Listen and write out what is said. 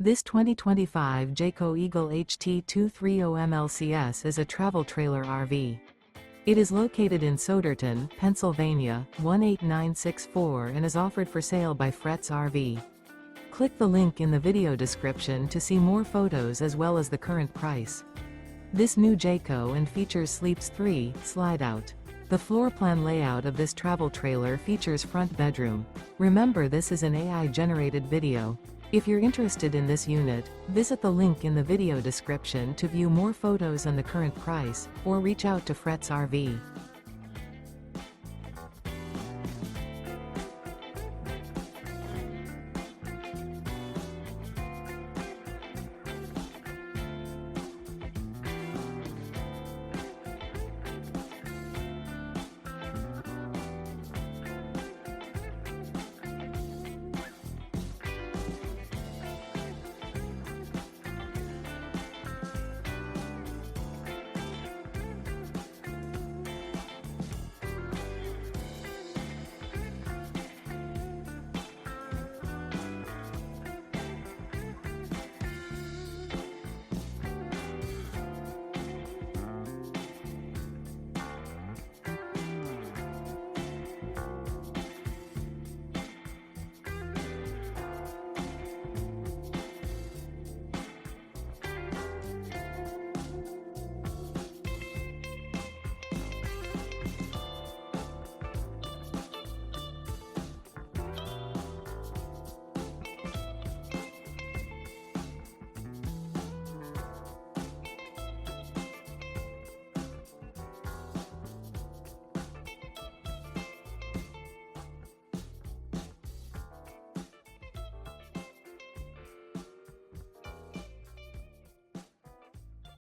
This 2025 Jayco Eagle HT230MLCS is a travel trailer RV. It is located in Souderton, Pennsylvania, 18964 and is offered for sale by Fretz RV. Click the link in the video description to see more photos as well as the current price. This new Jayco and features Sleeps 3 slide out. The floor plan layout of this travel trailer features front bedroom. Remember, this is an AI-generated video. If you're interested in this unit, visit the link in the video description to view more photos and the current price, or reach out to Fretz RV.